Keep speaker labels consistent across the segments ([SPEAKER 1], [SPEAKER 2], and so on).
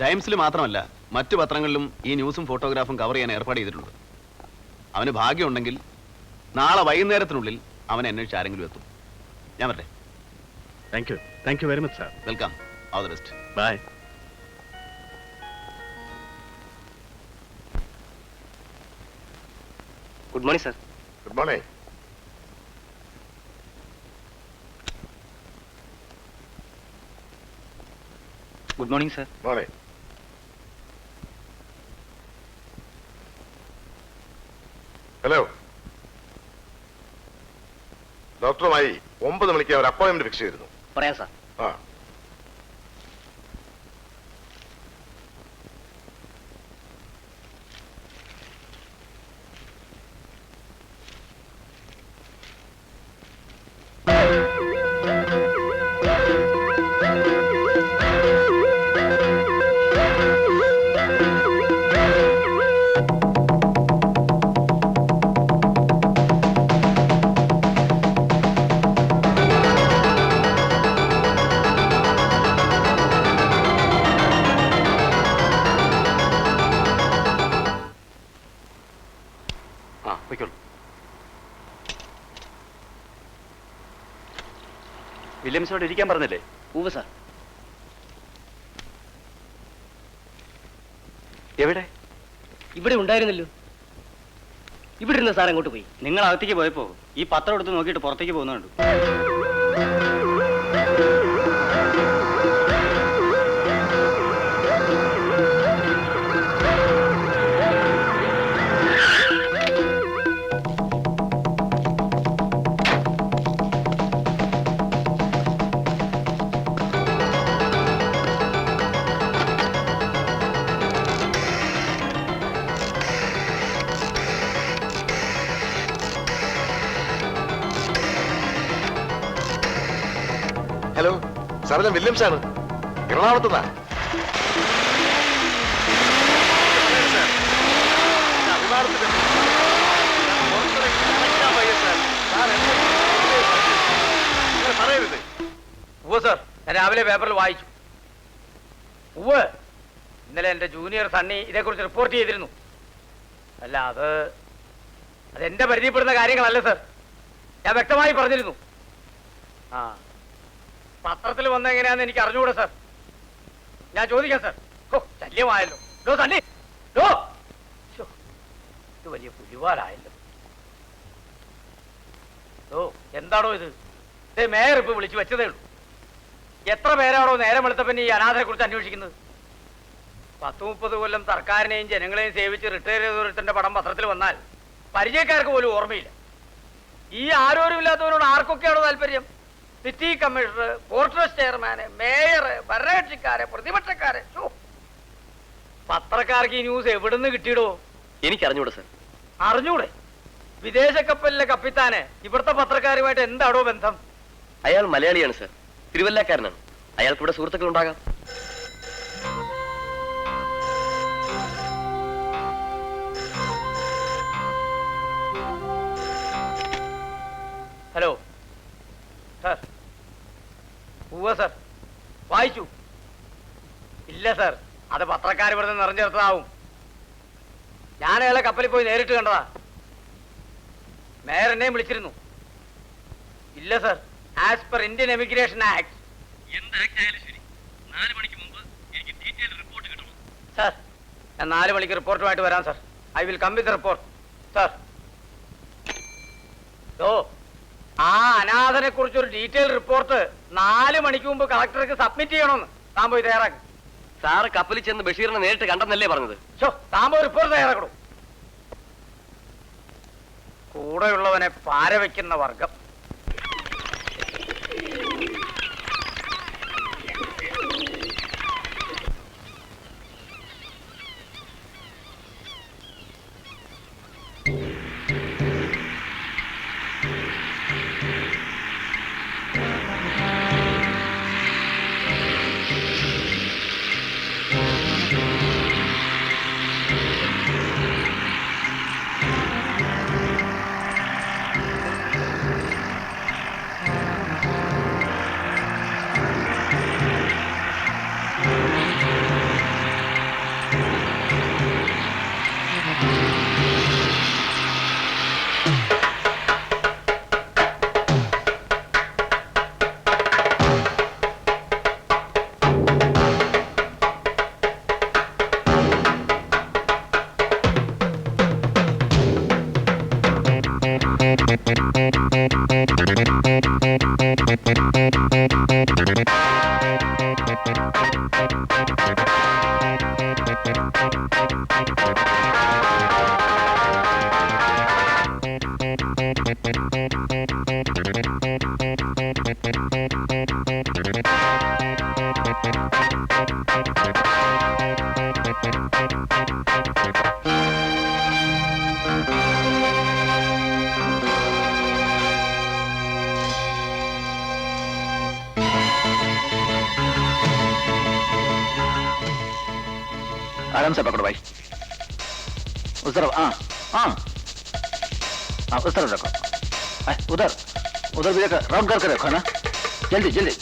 [SPEAKER 1] ടൈംസിൽ മാത്രമല്ല മറ്റു പത്രങ്ങളിലും ഈ ന്യൂസും ഫോട്ടോഗ്രാഫും കവർ ചെയ്യാൻ ഏർപ്പാട് ചെയ്തിട്ടുണ്ട്. അവന് ഭാഗ്യമുണ്ടെങ്കിൽ നാളെ വൈകുന്നേരത്തിനുള്ളിൽ അവനെ അന്വേഷിച്ച് ആരെങ്കിലും എത്തും. ഞാൻ വരട്ടെ.
[SPEAKER 2] Thank you very much sir.
[SPEAKER 1] Welcome. All the best.
[SPEAKER 2] Bye.
[SPEAKER 3] Good morning sir.
[SPEAKER 4] Good morning.
[SPEAKER 3] Good morning sir.
[SPEAKER 4] Morning. Hello, ഡോക്ടറുമായി 9 മണിക്ക് അവർ അപ്പോയിന്റ്മെന്റ് ഫിക്സ് ചെയ്തിരുന്നു.
[SPEAKER 3] പറയാം സാർ.
[SPEAKER 4] ആ,
[SPEAKER 3] വില്യംസോട് ഇരിക്കാൻ പറഞ്ഞില്ലേ? ഉവ്വ് സാർ. എവിടെ?
[SPEAKER 5] ഇവിടെ ഉണ്ടായിരുന്നല്ലോ. ഇവിടെ ഇരുന്ന സാർ അങ്ങോട്ട് പോയി.
[SPEAKER 3] നിങ്ങൾ അകത്തേക്ക് പോയപ്പോ ഈ പത്രം എടുത്ത് നോക്കിയിട്ട് പുറത്തേക്ക് പോകുന്നുണ്ട്.
[SPEAKER 4] ഹലോ സാർ, ഞാൻ വില്യംസ് ആണ്, എറണാകുളത്തുനിന്നാ. പറയരുത്.
[SPEAKER 6] ഉവ്വ് സാർ, ഞാൻ രാവിലെ പേപ്പറിൽ വായിച്ചു. ഉവ്വ്, ഇന്നലെ എന്റെ ജൂനിയർ സണ്ണി ഇതേക്കുറിച്ച് റിപ്പോർട്ട് ചെയ്തിരുന്നു. അല്ല, അതെന്റെ പരിചയപ്പെടുന്ന കാര്യങ്ങളല്ല സാർ, ഞാൻ വ്യക്തമായി പറഞ്ഞിരുന്നു. ആ, പത്രത്തിൽ വന്ന എങ്ങനെയാന്ന് എനിക്ക് അറിഞ്ഞുകൂടെ സാർ. ഞാൻ ചോദിക്കാം സാർ. ഓ, ശല്യമായല്ലോ. സണ്ണി, ഇത് വലിയ പുലിവാലായല്ലോ. എന്താണോ ഇത്? മേയർ ഇപ്പൊ വിളിച്ചു വെച്ചതേ ഉള്ളൂ. എത്ര പേരാണോ നേരം വെളുത്തപ്പന്നെ ഈ അനാഥനെ കുറിച്ച് അന്വേഷിക്കുന്നത്? 10-30 കൊല്ലം സർക്കാരിനെയും ജനങ്ങളെയും സേവിച്ച് റിട്ടയർ ചെയ്തൊരുത്തന്റെ പടം പത്രത്തിൽ വന്നാൽ പരിചയക്കാർക്ക് പോലും ഓർമ്മയില്ല. ഈ ആരോരുമില്ലാത്തവരോട് ആർക്കൊക്കെയാണോ താല്പര്യം? സിറ്റി കമ്മീഷണർ, ഫോർട്രസ് ചെയർമാന്, മേയർ, ഭരണകക്ഷിക്കാരെ, പ്രതിപക്ഷക്കാരെ. പത്രക്കാർക്ക് ഈ ന്യൂസ് എവിടുന്ന് കിട്ടിയിടോ?
[SPEAKER 3] എനിക്കറിഞ്ഞൂടെ സാർ.
[SPEAKER 6] അറിഞ്ഞൂടെ? വിദേശ കപ്പലിലെ കപ്പിത്താന് ഇവിടുത്തെ പത്രക്കാരുമായിട്ട് എന്താണോ ബന്ധം?
[SPEAKER 3] അയാൾ മലയാളിയാണ് സാർ, തിരുവല്ലക്കാരനാണ്. അയാൾക്ക് ഇവിടെ സുഹൃത്തുക്കൾ ഉണ്ടാകാം.
[SPEAKER 6] Hello sir. ഉവ്വ സാർ, വായിച്ചു. ഇല്ല സാർ, അത് പത്രക്കാർ ഇവിടെ നിറഞ്ഞെടുത്തതാവും. ഞാൻ അയാളെ കപ്പലിൽ പോയി നേരിട്ട് കണ്ടതാ. മേയർ എന്നെയും വിളിച്ചിരുന്നു. ഇല്ല sir, as per Indian emigration act. എന്ത് ആക്ട് ആയാലും ശരി, 4 മണിക്ക് മുമ്പ് എനിക്ക് ഡീറ്റെയിൽ റിപ്പോർട്ട് കിട്ടണം സാർ. ഞാൻ 4 മണിക്ക് റിപ്പോർട്ടുമായിട്ട് വരാം sir. I will come with report sir. ആ അനാഥനെ കുറിച്ചൊരു ഡീറ്റെയിൽ റിപ്പോർട്ട് 4 മണിക്ക് മുമ്പ് കളക്ടർക്ക് സബ്മിറ്റ് ചെയ്യണമെന്ന് താൻ പോയി തയ്യാറാക്കി.
[SPEAKER 3] സാറ് കപ്പലിൽ ചെന്ന് ബഷീറിനെ നേരിട്ട് കണ്ടെന്നല്ലേ പറഞ്ഞത്?
[SPEAKER 6] താൻ പോയി റിപ്പോർട്ട് തയ്യാറാക്കണോ? കൂടെയുള്ളവനെ പാര വയ്ക്കുന്ന വർഗം.
[SPEAKER 7] आराम से पकड़ो भाई, उस तरफ। हाँ हाँ हाँ, उस तरफ रखो। उधर उधर भी देखो, राउंड करके रखो ना, जल्दी जल्दी।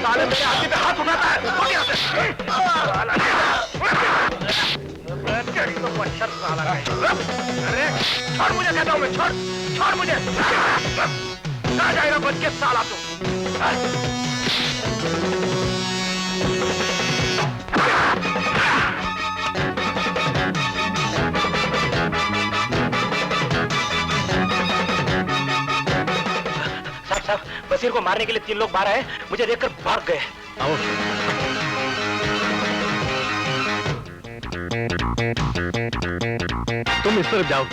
[SPEAKER 6] साले मेरे आदमी पे हाथ उठाता है, हो गया से। तेरी तो मच्छर साला है। अरे छोड़ मुझे, कहता हूँ मैं, छोड़ छोड़ मुझे। कहाँ जाएगा बच के साला तू? बसीर को मारने के लिए 3 लोग बाहर आए, मुझे देखकर भाग गए।
[SPEAKER 2] आओ। तुम इस तरफ जाओ।